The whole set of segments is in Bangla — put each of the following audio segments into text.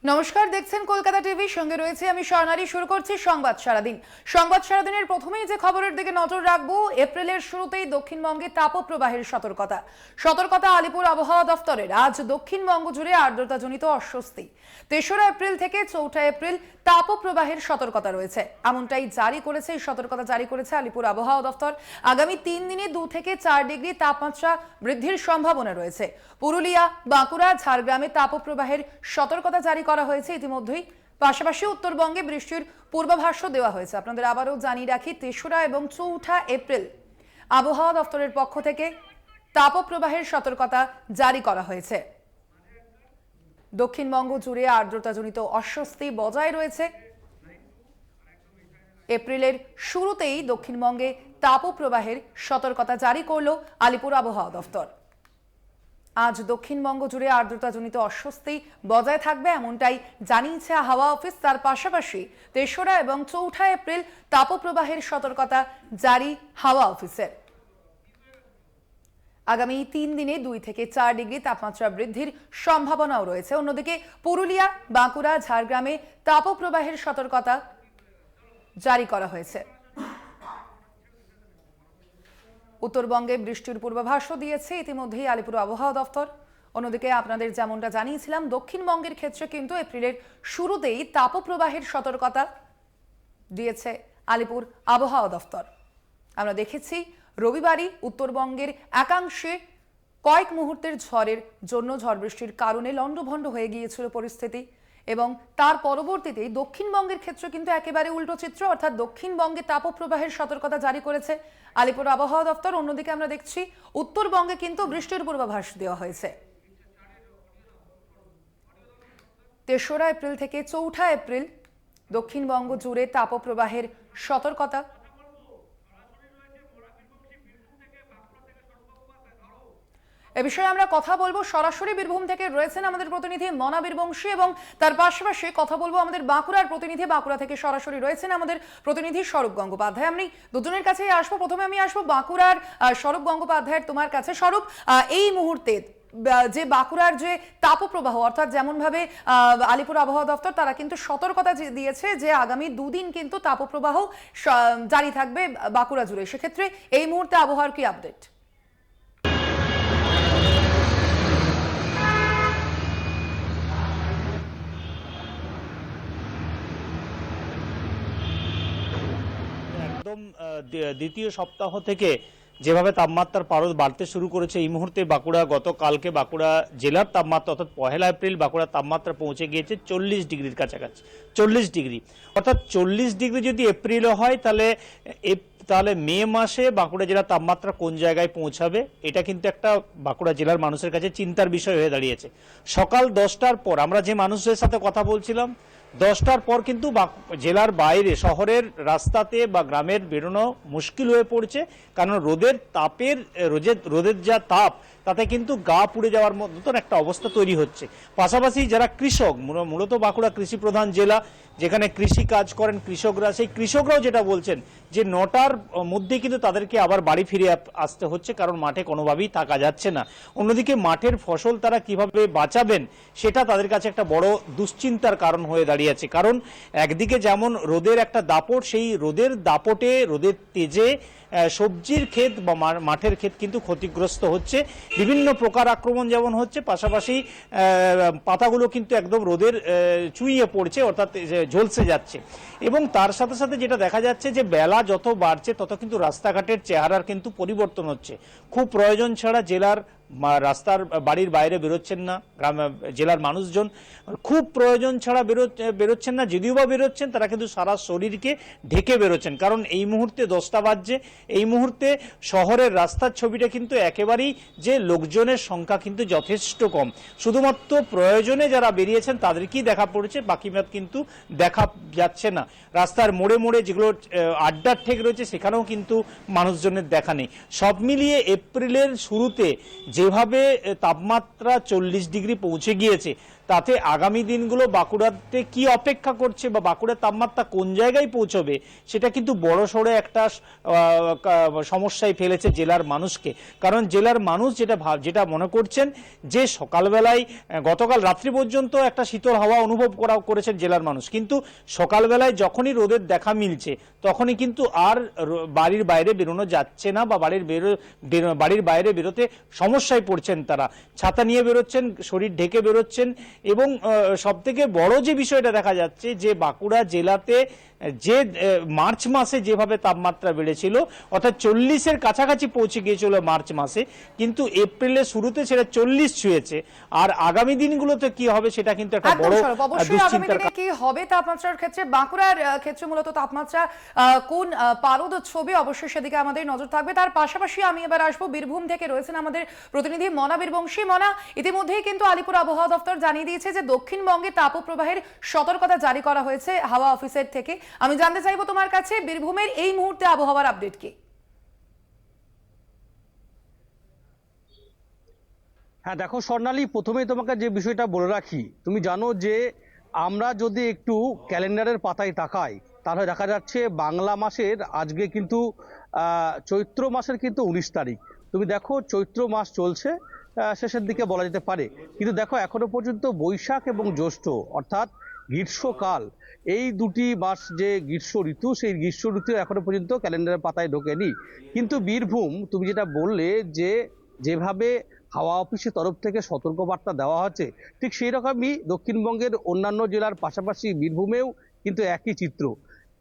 নমস্কার, দেখছেন কলকাতা টিভি। সঙ্গে রয়েছে আমি স্বর্ণালী। শুরু করছি সংবাদ সারাদিন। সংবাদ সারাদিনের প্রথমেই যে খবরের দিকে নজর রাখবো, এপ্রিলের শুরুতেই দক্ষিণবঙ্গে তাপপ্রবাহের সতর্কতা আলিপুর আবহাওয়া দফতরের। আজ দক্ষিণবঙ্গ জুড়ে আর্দ্রতাজনিত অস্বস্তি। ৩রা এপ্রিল থেকে ৪ঠা এপ্রিল তাপপ্রবাহের সতর্কতা রয়েছে, এমনটাই সতর্কতা জারি করেছে আলিপুর আবহাওয়া দফতর। আগামী ৩ দিনে ২ থেকে ৪ ডিগ্রি তাপমাত্রা বৃদ্ধির সম্ভাবনা রয়েছে। পুরুলিয়া, বাঁকুড়া, ঝাড়গ্রামে তাপপ্রবাহের সতর্কতা জারি করা হয়েছে ইতিমধ্যেই। পাশাপাশি উত্তরবঙ্গে বৃষ্টির পূর্বাভাসও দেওয়া হয়েছে। আপনাদের আবারও জানিয়ে রাখি, ৩রা এবং ৪ঠা এপ্রিল আবহাওয়া দফতরের পক্ষ থেকে তাপপ্রবাহের সতর্কতা জারি করা হয়েছে। দক্ষিণবঙ্গ জুড়ে আর্দ্রতাজনিত অস্বস্তি বজায় রয়েছে। এপ্রিলের শুরুতেই দক্ষিণবঙ্গে তাপপ্রবাহের সতর্কতা জারি করল আলিপুর আবহাওয়া দফতর। আজ দক্ষিণবঙ্গ জুড়ে আর্দ্রতাজনিত অস্বস্তি বজায় থাকবে, এমনটাই জানিয়েছে হাওয়া অফিস। তার পাশাপাশি ৩রা এবং ৪ঠা এপ্রিল তাপপ্রবাহের সতর্কতা জারি হাওয়া অফিসের। আগামী ৩ দিনে ২ থেকে ৪ ডিগ্রি তাপমাত্রা বৃদ্ধির সম্ভাবনাও রয়েছে। অন্যদিকে পুরুলিয়া, বাঁকুড়া, ঝাড়গ্রামে তাপপ্রবাহের সতর্কতা জারি করা হয়েছে। উত্তরবঙ্গে বৃষ্টির পূর্বাভাসও দিয়েছে ইতিমধ্যেই আলিপুর আবহাওয়া দফতর। অন্যদিকে আপনাদের যেমনটা জানিয়েছিলাম, দক্ষিণবঙ্গের ক্ষেত্রে কিন্তু এপ্রিলের শুরুতেই তাপপ্রবাহের সতর্কতা দিয়েছে আলিপুর আবহাওয়া দফতর। আমরা দেখেছি রবিবারই উত্তরবঙ্গের একাংশে কয়েক মুহূর্তের ঝড়ের জন্য, ঝড় বৃষ্টির কারণে লণ্ডভণ্ড হয়ে গিয়েছিল পরিস্থিতি, এবং তার পরবর্তীতেই দক্ষিণবঙ্গের ক্ষেত্রে কিন্তু একেবারে উল্টো চিত্র, অর্থাৎ দক্ষিণবঙ্গে তাপপ্রবাহের সতর্কতা জারি করেছে আলিপুর আবহাওয়া দফতর। অন্যদিকে আমরা দেখছি উত্তরবঙ্গে কিন্তু বৃষ্টির পূর্বাভাস দেওয়া হয়েছে। ৩রা এপ্রিল থেকে ৪ঠা এপ্রিল দক্ষিণবঙ্গ জুড়ে তাপপ্রবাহের সতর্কতা। এ বিষয়ে আমরা কথা বলবো। সরাসরি বীরভূম থেকে রয়েছেন আমাদের প্রতিনিধি মনা বীরবংশী, এবং তার পাশাপাশি কথা বলবো আমাদের বাঁকুড়ার প্রতিনিধি। বাঁকুড়া থেকে সরাসরি রয়েছেন আমাদের প্রতিনিধি স্বরূপ গঙ্গোপাধ্যায়। আমি দুজনের কাছেই আসবো। প্রথমে আমি আসবো বাঁকুড়ার স্বরূপ গঙ্গোপাধ্যায়ের তোমার কাছে। স্বরূপ, এই মুহূর্তে যে বাঁকুড়ার যে তাপপ্রবাহ, অর্থাৎ যেমন ভাবে আলিপুর আবহাওয়া দফতর তারা কিন্তু সতর্কতা দিয়েছে যে আগামী 2 দিন কিন্তু তাপপ্রবাহ জারি থাকবে বাঁকুড়া জুড়ে, সেক্ষেত্রে এই মুহূর্তে আবহাওয়ার কি আপডেট? একদম দ্বিতীয় সপ্তাহ থেকে যেভাবে তাপমাত্রার পারদ বাড়তে শুরু করেছে, এই মুহূর্তে গতকালকে বাঁকুড়া জেলার তাপমাত্রা অর্থাৎ 1 এপ্রিল বাঁকুড়ার তাপমাত্রা পৌঁছে গিয়েছে 40 ডিগ্রির কাছাকাছি। 40 ডিগ্রি, অর্থাৎ 40 ডিগ্রি যদি এপ্রিলও হয় তাহলে মে মাসে বাঁকুড়া জেলার তাপমাত্রা কোন জায়গায় পৌঁছাবে, এটা কিন্তু একটা বাঁকুড়া জেলার মানুষের কাছে চিন্তার বিষয় হয়ে দাঁড়িয়েছে। সকাল 10টার পর আমরা যে মানুষদের সাথে কথা বলছিলাম, 10টার পর কিন্তু জেলার বাইরে শহরের রাস্তাতে বা গ্রামের বেরোনো মুশকিল হয়ে পড়ছে, কারণ রোদের যা তাপ, তাতে কিন্তু গা পুড়ে যাওয়ার মতন একটা অবস্থা তৈরি হচ্ছে। পাশাপাশি যারা কৃষক, মূলত বাঁকুড়া কৃষি প্রধান জেলা, যেখানে কৃষি কাজ করেন কৃষকরা, সেই কৃষকরাও যেটা বলছেন যে 9টার মধ্যে কিন্তু তাদেরকে আবার বাড়ি ফিরে আসতে হচ্ছে, কারণ মাঠে কোনোভাবেই থাকা যাচ্ছে না। অন্যদিকে মাঠের ফসল তারা কিভাবে বাঁচাবেন, সেটা তাদের কাছে একটা বড় দুশ্চিন্তার কারণ হয়ে দাঁড়িয়েছে। কারণ একদিকে যেমন রোদের একটা দাপট, সেই রোদের দাপটে, রোদের তেজে সবজির ক্ষেত বা মাঠের ক্ষেত কিন্তু ক্ষতিগ্রস্ত হচ্ছে, বিভিন্ন প্রকার আক্রমণ যেমন হচ্ছে, পাশাপাশি পাতাগুলো কিন্তু একদম রোদের চুইয়ে পড়ছে, অর্থাৎ ঝলসে যাচ্ছে। এবং তার সাথে সাথে যেটা দেখা যাচ্ছে যে বেলা যত বাড়ছে তত কিন্তু রাস্তাঘাটের চেহারার কিন্তু পরিবর্তন হচ্ছে। খুব প্রয়োজন ছাড়া বাড়ির বাইরে বেরোচ্ছেন না জেলার মানুষজন, খুব প্রয়োজন ছাড়া বেরোচ্ছেন না। যদিও বা বেরোচ্ছেন, তারা কিন্তু সারা শরীরকে ঢেকে বেরোচ্ছেন, কারণ এই মুহূর্তে 10টা বাজছে। এই মুহূর্তে শহরের রাস্তার ছবিটা কিন্তু একেবারেই যে লোকজনের সংখ্যা কিন্তু যথেষ্ট কম। শুধুমাত্র প্রয়োজনে যারা বেরিয়েছেন তাদেরকেই দেখা পড়েছে, বাকি কিন্তু দেখা যাচ্ছে না। রাস্তার মোড়ে মোড়ে যেগুলো আড্ডার ঠেক রয়েছে, সেখানেও কিন্তু মানুষজনের দেখা নেই। সব মিলিয়ে এপ্রিলের শুরুতে যেভাবে তাপমাত্রা 40 ডিগ্রি পৌঁছে গিয়েছে, তাতে আগামী দিনগুলো বাঁকুড়াতে কি অপেক্ষা করছে বা বাঁকুড়ার তাপমাত্রা কোন জায়গায় পৌঁছবে সেটা কিন্তু বড়সড় একটা সমস্যায় ফেলেছে জেলার মানুষকে। কারণ জেলার মানুষ যেটা মনে করছেন যে সকালবেলায় গতকাল রাত্রি পর্যন্ত একটা শীতল হাওয়া অনুভব করেছেন জেলার মানুষ, কিন্তু সকালবেলায় যখনই রোদের দেখা মিলছে তখনই কিন্তু আর বাড়ির বাইরে বেরোনো যাচ্ছে না বা বাড়ির বাইরে বেরোতে সমস্যায় পড়ছেন তারা। ছাতা নিয়ে বেরোচ্ছেন, শরীর ঢেকে বেরোচ্ছেন এবং সবথেকে বড় যে বিষয়টা দেখা যাচ্ছে যে বাঁকুড়া জেলাতে যে মার্চ মাসে যেভাবে তাপমাত্রা বেড়েছিল অর্থাৎ 40-এর কাছাকাছি পৌঁছে গিয়েছিল মার্চ মাসে, কিন্তু এপ্রিলের শুরুতে সেটা 40 ছুঁয়েছে। আর আগামী দিনগুলোতে কি হবে সেটা কিন্তু একটা বড় দুশ্চিন্তার। কি হবে তাপমাত্রার ক্ষেত্রে, বাঁকুড়ার ক্ষেত্রে মূলত তাপমাত্রা কোন পারদ ছবি, অবশ্যই সেদিকে আমাদের নজর থাকবে। তার পাশাপাশি আমি এবার আসবো বীরভূম থেকে রয়েছেন আমাদের প্রতিনিধি মনা বীরবংশী। মনা, ইতিমধ্যেই কিন্তু আলিপুর আবহাওয়া দপ্তর জানিয়ে দিয়েছে যে দক্ষিণবঙ্গে তাপপ্রবাহের সতর্কতা জারি করা হয়েছে হাওয়া অফিসের থেকে। আমি জানতে চাইবো তোমার কাছে বীরভূমের এই মুহূর্তে আবহাওয়ার আপডেট কি? হ্যাঁ দেখো স্বর্ণালী, প্রথমেই তোমাকে যে বিষয়টা বলে রাখি, তুমি জানো যে আমরা যদি একটু ক্যালেন্ডারের পাতায় তাকাই তাহলে দেখা যাচ্ছে বাংলা মাসের আজকে কিন্তু চৈত্র মাসের কিন্তু 19 তারিখ। তুমি দেখো চৈত্র মাস চলছে শেষের দিকে বলা যেতে পারে, কিন্তু দেখো এখনো পর্যন্ত বৈশাখ এবং জ্যৈষ্ঠ অর্থাৎ গ্রীষ্মকাল, এই দুটি মাস যে গ্রীষ্ম ঋতু, সেই গ্রীষ্ম ঋতু এখনো পর্যন্ত ক্যালেন্ডারের পাতায় ঢোকেনি। কিন্তু বীরভূম, তুমি যেটা বললে যে যেভাবে হাওয়া অফিসের তরফ থেকে সতর্কবার্তা দেওয়া হচ্ছে, ঠিক সেই রকমই দক্ষিণবঙ্গের অন্যান্য জেলার পাশাপাশি বীরভূমেও কিন্তু একই চিত্র।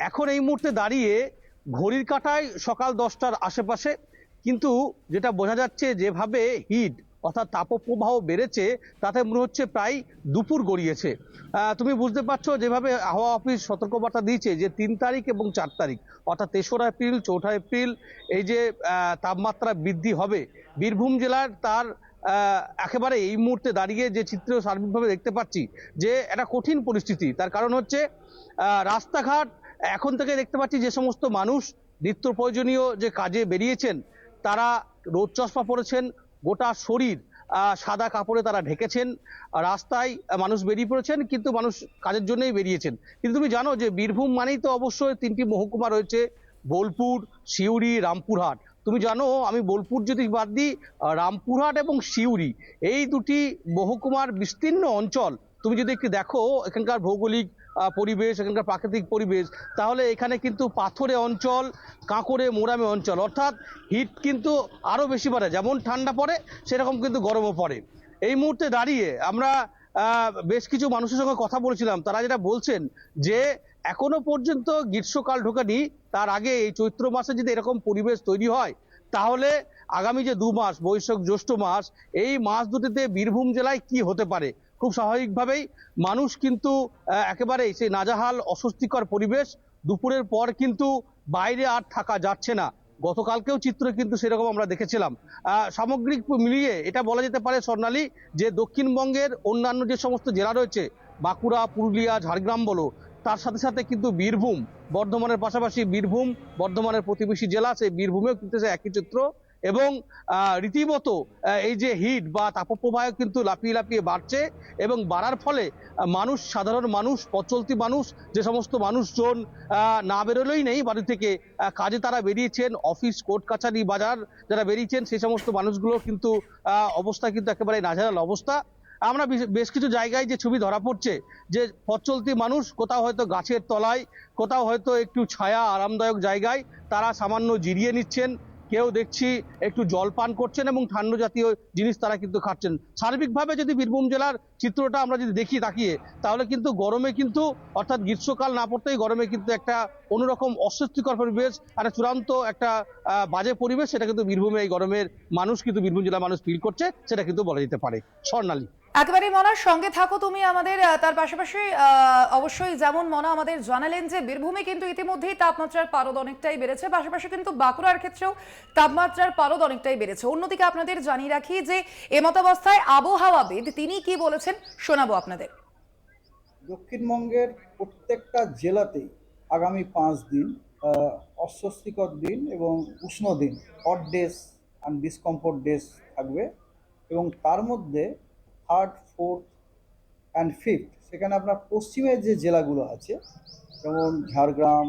এখন এই মুহূর্তে দাঁড়িয়ে ঘড়ির কাঁটায় সকাল 10টার আশেপাশে, কিন্তু যেটা বোঝা যাচ্ছে যেভাবে হিট অর্থাৎ তাপপ্রবাহ বেড়েছে তাতে মনে হচ্ছে প্রায় দুপুর গড়িয়েছে। তুমি বুঝতে পারছো যেভাবে হাওয়া অফিস সতর্কবার্তা দিয়েছে যে 3 তারিখ এবং 4 তারিখ অর্থাৎ 3রা এপ্রিল 4ঠা এপ্রিল এই যে তাপমাত্রা বৃদ্ধি হবে বীরভূম জেলার, তার একেবারে এই মুহূর্তে দাঁড়িয়ে যে চিত্র সার্বিকভাবে দেখতে পাচ্ছি যে একটা কঠিন পরিস্থিতি। তার কারণ হচ্ছে রাস্তাঘাট এখন থেকে দেখতে পাচ্ছি যে সমস্ত মানুষ নিত্য প্রয়োজনীয় যে কাজে বেরিয়েছেন তারা রোদ চশমা পরেছেন, গোটা শরীর সাদা কাপড়ে তারা ঢেকেছেন, রাস্তায় মানুষ বেরিয়ে পড়েছেন, কিন্তু মানুষ কাজের জন্যই বেরিয়েছেন। কিন্তু তুমি জানো যে বীরভূম মানেই তো অবশ্যই 3টি মহকুমা রয়েছে, বোলপুর, সিউড়ি, রামপুরহাট। তুমি জানো আমি বোলপুর যদি বাদ দিই, রামপুরহাট এবং সিউড়ি এই দুটি মহকুমার বিস্তীর্ণ অঞ্চল তুমি যদি একটু দেখো এখানকার ভৌগোলিক পরিবেশ, এখানকার প্রাকৃতিক পরিবেশ, তাহলে এখানে কিন্তু পাথরে অঞ্চল, কাঁকড়ে মোরামে অঞ্চল, অর্থাৎ হিট কিন্তু আরও বেশি পড়ে, যেমন ঠান্ডা পড়ে সেরকম কিন্তু গরমও পড়ে। এই মুহূর্তে দাঁড়িয়ে আমরা বেশ কিছু মানুষের সঙ্গে কথা বলেছিলাম, তারা যেটা বলছেন যে এখনো পর্যন্ত গ্রীষ্মকাল ঢোকেনি, তার আগে এই চৈত্র মাসে যদি এরকম পরিবেশ তৈরি হয় তাহলে আগামী যে 2 মাস বৈশাখ জ্যৈষ্ঠ মাস, এই মাস দুটিতে বীরভূম জেলায় কি হতে পারে। খুব স্বাভাবিকভাবেই মানুষ কিন্তু একেবারেই সেই নাজেহাল অস্বস্তিকর পরিবেশ, দুপুরের পর কিন্তু বাইরে আর থাকা যাচ্ছে না। গতকালকেও চিত্র কিন্তু সেরকম আমরা দেখেছিলাম। সামগ্রিক মিলিয়ে এটা বলা যেতে পারে স্বর্ণালী যে দক্ষিণবঙ্গের অন্যান্য যে সমস্ত জেলা রয়েছে, বাঁকুড়া, পুরুলিয়া, ঝাড়গ্রাম বলো, তার সাথে সাথে কিন্তু বীরভূম, বর্ধমানের পাশাপাশি বীরভূম বর্ধমানের প্রতিবেশী জেলা, সেই বীরভূমেও কিন্তু একই চিত্র। এবং রীতিমতো এই যে হিট বা তাপপ্রবাহ কিন্তু লাফিয়ে লাফিয়ে বাড়ছে, এবং বাড়ার ফলে মানুষ, সাধারণ মানুষ, পথচলতি মানুষ, যে সমস্ত মানুষজন না বেরোলেই নেই বাড়ি থেকে, কাজে তারা বেরিয়েছেন, অফিস, কোর্ট কাছারি, বাজার যারা বেরিয়েছেন, সেই সমস্ত মানুষগুলো কিন্তু অবস্থা কিন্তু একেবারে নাজেহাল অবস্থা। আমরা বেশ কিছু জায়গায় যে ছবি ধরা পড়ছে যে পথচলতি মানুষ কোথাও হয়তো গাছের তলায়, কোথাও হয়তো একটু ছায়া আরামদায়ক জায়গায় তারা সামান্য জিরিয়ে নিচ্ছেন, কেউ দেখছি একটু জল পান করছেন এবং ঠান্ডা জাতীয় জিনিস তারা কিন্তু খাচ্ছেন। সার্বিকভাবে যদি বীরভূম জেলার চিত্রটা আমরা যদি দেখি তাকিয়ে, তাহলে কিন্তু গরমে কিন্তু অর্থাৎ গ্রীষ্মকাল না পড়তেই গরমে কিন্তু একটা অন্যরকম অস্বস্তিকর পরিবেশ, একটা চূড়ান্ত একটা বাজে পরিবেশ, সেটা কিন্তু বীরভূমে এই গরমের মানুষ কিন্তু বীরভূম জেলার মানুষ ফিল করছে, সেটা কিন্তু বলা যেতে পারে। স্বর্ণালী, একেবারে মনার সঙ্গে থাকো তুমি আমাদের। তার পাশাপাশি অবশ্যই যেমন মনা আমাদের জানালেন যে বীরভূমে কিন্তু ইতিমধ্যেই তাপমাত্রার পারদ অনেকটাই বেড়েছে, পাশাপাশি কিন্তু বাঁকুড়ার ক্ষেত্রেও তাপমাত্রার পারদ অনেকটাই বেড়েছে। অন্যদিকে আপনাদের জানিয়ে রাখি যে এমতাবস্থায় আবহাওয়াবিদ তিনি কি বলেছেন শোনাবো আপনাদের। দক্ষিণবঙ্গের প্রত্যেকটা জেলাতেই আগামী 5 দিন অস্বস্তিকর দিন এবং উষ্ণ দিন, hot days and discomfort days থাকবে, এবং তার মধ্যে 3rd, 4th অ্যান্ড ফিফথ সেখানে আপনার পশ্চিমের যে জেলাগুলো আছে যেমন ঝাড়গ্রাম,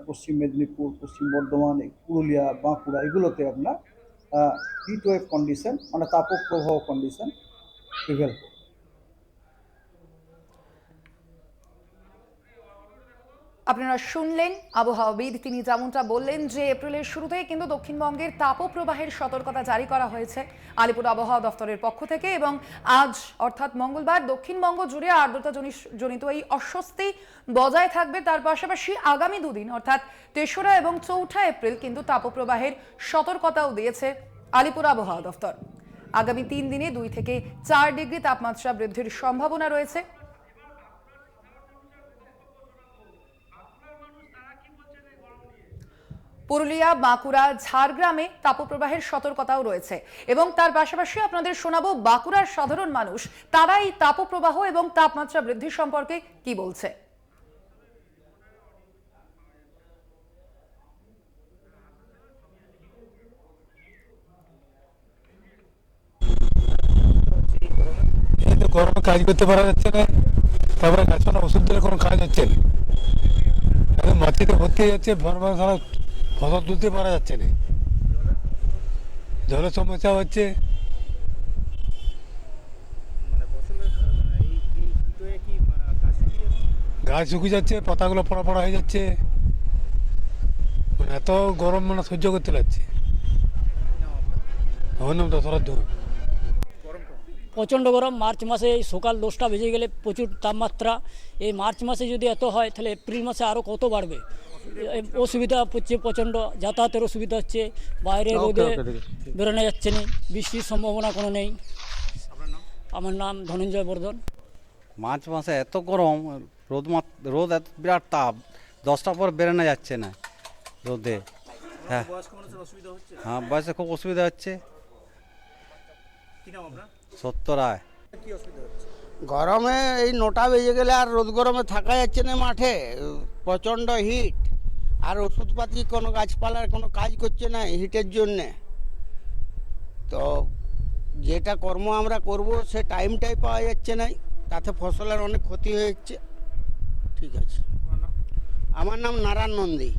পশ্চিম মেদিনীপুর, পশ্চিম বর্ধমান, পুরুলিয়া, বাঁকুড়া, এগুলোতে আপনার হিট ওয়েভ কন্ডিশন মানে তাপপ্রবাহ কন্ডিশন প্রিভেল করবে। আপনারা শুনলেন আবহাওয়াবিদ, তিনি যেমনটা বললেন যে এপ্রিলের শুরুতেই কিন্তু দক্ষিণবঙ্গের তাপপ্রবাহের সতর্কতা জারি করা হয়েছে আলিপুর আবহাওয়া দফতরের পক্ষ থেকে, এবং আজ অর্থাৎ মঙ্গলবার দক্ষিণবঙ্গ জুড়ে আর্দ্রতা জনিত এই অস্বস্তি বজায় থাকবে। তার পাশাপাশি আগামী দুদিন অর্থাৎ 3রা এবং 4ঠা এপ্রিল কিন্তু তাপপ্রবাহের সতর্কতাও দিয়েছে আলিপুর আবহাওয়া দফতর। আগামী 3 দিনে 2 থেকে 4 ডিগ্রি তাপমাত্রা বৃদ্ধির সম্ভাবনা রয়েছে। পুরুলিয়া, বাঁকুড়া, ঝাড়গ্রামে তাপপ্রবাহের সতর্কতাও রয়েছে, এবং তার পাশাপাশি আপনাদের শোনাবো বাঁকুড়ার সাধারণ মানুষ তারা এই তাপপ্রবাহ এবং তাপমাত্রা বৃদ্ধি সম্পর্কে কি বলছে। এই তো গরমে কাজ করতে পারা যাচ্ছে না, তারপরে গাছপালা ওষুধ দিলে কোনো কাজ হচ্ছে না, এখন মাটিতে ভর্তি হয়ে যাচ্ছে, সারা ফসল তুলতে পারা যাচ্ছে না, জলের সমস্যা হচ্ছে। গাছ শুকিয়ে যাচ্ছে, পাতাগুলো পড়া পড়া হয়ে যাচ্ছে, মানে এত গরম মানে সহ্য করতে লাগছে। আমার নাম দশরথ ধর। প্রচণ্ড গরম। মার্চ মাসে এই সকাল 10টা বেজে গেলে প্রচুর তাপমাত্রা। এই মার্চ মাসে যদি এত হয় তাহলে এপ্রিল মাসে আরও কত বাড়বে। অসুবিধা হচ্ছে, প্রচণ্ড যাতায়াতের অসুবিধা হচ্ছে, বাইরে রোদে বেরোনো যাচ্ছে না, বৃষ্টির সম্ভাবনা কোনো নেই। আমার নাম ধনঞ্জয় বর্ধন। মার্চ মাসে এত গরম, রোদ এত বিরাট তাপ, 10টার পর বেরোনো যাচ্ছে না রোদে। হ্যাঁ হ্যাঁ, বয়সে খুব অসুবিধা হচ্ছে। সত্য রায়। গরমে এই 9টা বেজে গেলে আর রোদ গরমে থাকা যাচ্ছে না, মাঠে প্রচণ্ড হিট, আর ওষুধপাতি কোনো গাছপালার কোনো কাজ করছে না হিটের জন্যে। তো যেটা কর্ম আমরা করব সে টাইমটাই পাওয়া যাচ্ছে না, তাতে ফসলের অনেক ক্ষতি হয়ে যাচ্ছে। ঠিক আছে, আমার নাম নারায়ণ নন্দী।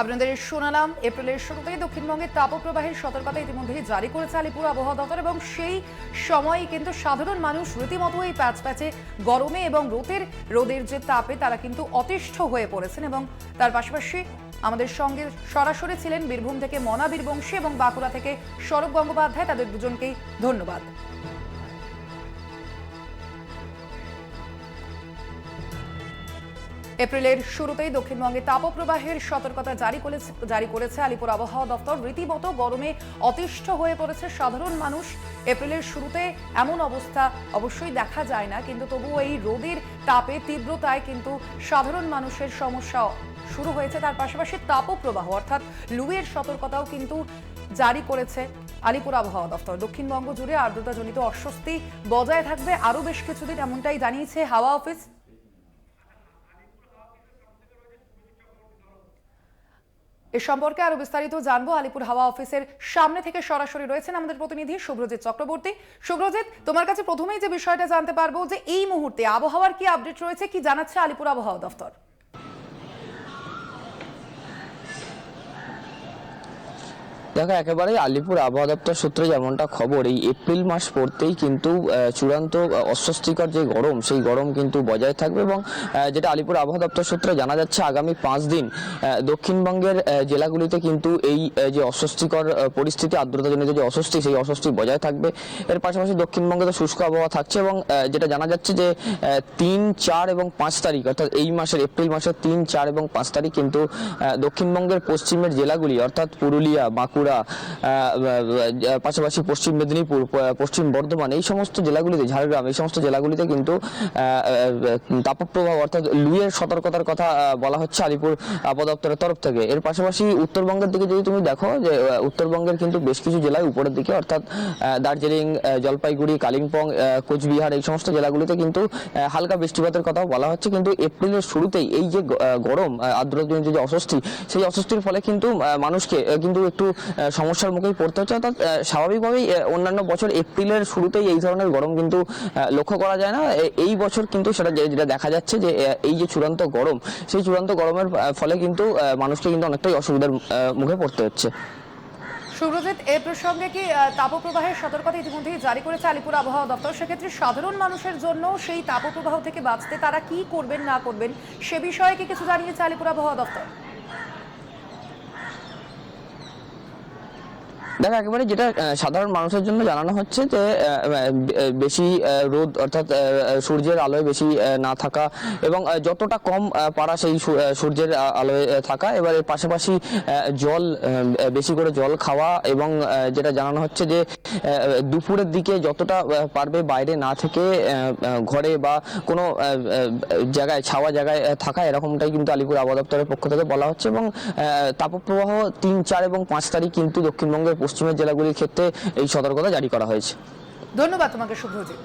আপনাদের শোনালাম এপ্রিলের শুরুতেই দক্ষিণবঙ্গের তাপপ্রবাহের সতর্কতা ইতিমধ্যেই জারি করেছে আলিপুর আবহাওয়া দফতর, এবং সেই সময়ই কিন্তু সাধারণ মানুষ রীতিমতো এই প্যাচে গরমে এবং রোদের যে তাপে তারা কিন্তু অতিষ্ঠ হয়ে পড়েছেন। এবং তার পাশাপাশি আমাদের সঙ্গে সরাসরি ছিলেন বীরভূম থেকে মনা বীরবংশী এবং বাঁকুড়া থেকে সৌরভ গঙ্গোপাধ্যায়, তাদের দুজনকেই ধন্যবাদ। এপ্রিলের শুরুতেই দক্ষিণবঙ্গে তাপপ্রবাহের সতর্কতা জারি করেছে আলিপুর আবহাওয়া দফতর। রীতিমতো গরমে অতিষ্ঠ হয়ে পড়েছে সাধারণ মানুষ। এপ্রিলের শুরুতে এমন অবস্থা অবশ্যই দেখা যায় না, কিন্তু তবুও এই রোদের তাপে তীব্রতায় কিন্তু সাধারণ মানুষের সমস্যা শুরু হয়েছে। তার পাশাপাশি তাপপ্রবাহ অর্থাৎ লুয়ের সতর্কতাও কিন্তু জারি করেছে আলিপুর আবহাওয়া দফতর। দক্ষিণবঙ্গ জুড়ে আর্দ্রতাজনিত অস্বস্তি বজায় থাকবে আরও বেশ কিছুদিন, এমনটাই জানিয়েছে হাওয়া অফিস। এ সম্পর্কে আরো বিস্তারিত জানবো আলিপুর হাওয়া অফিসের সামনে থেকে সরাসরি রয়েছেন আমাদের প্রতিনিধি শুভ্রজিৎ চক্রবর্তী। শুভ্রজিৎ, তোমার কাছে প্রথমেই যে বিষয়টা জানতে পারবো যে এই মুহূর্তে আবহাওয়ার কি আপডেট রয়েছে, কি জানাচ্ছে আলিপুর আবহাওয়া দফতর? দেখো, একেবারেই আলিপুর আবহাওয়া দপ্তর সূত্রে যেমনটা খবর, এই এপ্রিল মাস পড়তেই কিন্তু চূড়ান্ত অস্বস্তিকর যে গরম, সেই গরম কিন্তু বজায় থাকবে। এবং যেটা আলিপুর আবহাওয়া দপ্তর সূত্রে জানা যাচ্ছে, আগামী 5 দিন দক্ষিণবঙ্গের জেলাগুলিতে কিন্তু এই যে অস্বস্তিকর পরিস্থিতি, আর্দ্রতাজনিত যে অস্বস্তি, সেই অস্বস্তি বজায় থাকবে। এর পাশাপাশি দক্ষিণবঙ্গে তো শুষ্ক আবহাওয়া থাকছে, এবং যেটা জানা যাচ্ছে যে 3, 4 এবং 5 তারিখ অর্থাৎ এই মাসের এপ্রিল মাসের 3, 4 এবং 5 তারিখ কিন্তু দক্ষিণবঙ্গের পশ্চিমের জেলাগুলি অর্থাৎ পুরুলিয়া, বাঁকুড়া, পাশাপাশি পশ্চিম মেদিনীপুর, পশ্চিম বর্ধমান, এই সমস্ত জেলাগুলিতে, ঝাড়গ্রাম, এই সমস্ত জেলাগুলিতে কিন্তু তাপপ্রবাহ অর্থাৎ লুয়ের সতর্কতার কথা বলা হচ্ছে আলিপুর আবহাওয়া দপ্তরের তরফ থেকে। এর পাশাপাশি উত্তরবঙ্গের দিকে যদি তুমি দেখো, যে উত্তরবঙ্গের কিন্তু বেশ কিছু জেলায় উপরের দিকে অর্থাৎ দার্জিলিং, জলপাইগুড়ি, কালিম্পং, কোচবিহার, এই সমস্ত জেলাগুলিতে কিন্তু হালকা বৃষ্টিপাতের কথাও বলা হচ্ছে। কিন্তু এপ্রিলের শুরুতেই এই যে গরম, আর্দ্রতাজনিত যে অস্বস্তি, সেই অস্বস্তির ফলে কিন্তু মানুষকে কিন্তু একটু সমস্যার মুখেই পড়তে হচ্ছে। অর্থাৎ স্বাভাবিকভাবেই অন্যান্য বছর এপ্রিলের শুরুতেই এই ধরনের গরম কিন্তু লক্ষ্য করা যায় না। এই বছর কিন্তু সেটা যেটা দেখা যাচ্ছে যে এই যে চূড়ান্ত গরম, সেই চূড়ান্ত গরমের ফলে কিন্তু মানুষকে কিন্তু অনেকটাই অসুবিধার মুখে পড়তে হচ্ছে। সুব্রজিৎ, এ প্রসঙ্গে কি তাপপ্রবাহের সতর্কতা ইতিমধ্যেই জারি করেছে আলিপুর আবহাওয়া দপ্তর? সেক্ষেত্রে সাধারণ মানুষের জন্য সেই তাপপ্রবাহ থেকে বাঁচতে তারা কি করবেন না করবেন সে বিষয়ে কি কিছু জানিয়েছে আলিপুর আবহাওয়া দপ্তর? দেখো, একেবারে যেটা সাধারণ মানুষের জন্য জানানো হচ্ছে যে বেশি রোদ অর্থাৎ সূর্যের আলোয় বেশি না থাকা এবং যতটা কম পারা সেই সূর্যের আলোয় থাকা। এবার এর পাশাপাশি জল, বেশি করে জল খাওয়া এবং যেটা জানানো হচ্ছে যে দুপুরের দিকে যতটা পারবে বাইরে না থেকে ঘরে বা কোনো জায়গায় ছাওয়া জায়গায় থাকা, এরকমটাই কিন্তু আলিপুর আবহাওয়া দপ্তরের পক্ষ থেকে বলা হচ্ছে। এবং তাপপ্রবাহ 3, 4 এবং 5 তারিখ কিন্তু দক্ষিণবঙ্গের পশ্চিমের জেলাগুলির ক্ষেত্রে এই সতর্কতা জারি করা হয়েছে। ধন্যবাদ তোমাকে শুভ্রজিৎ।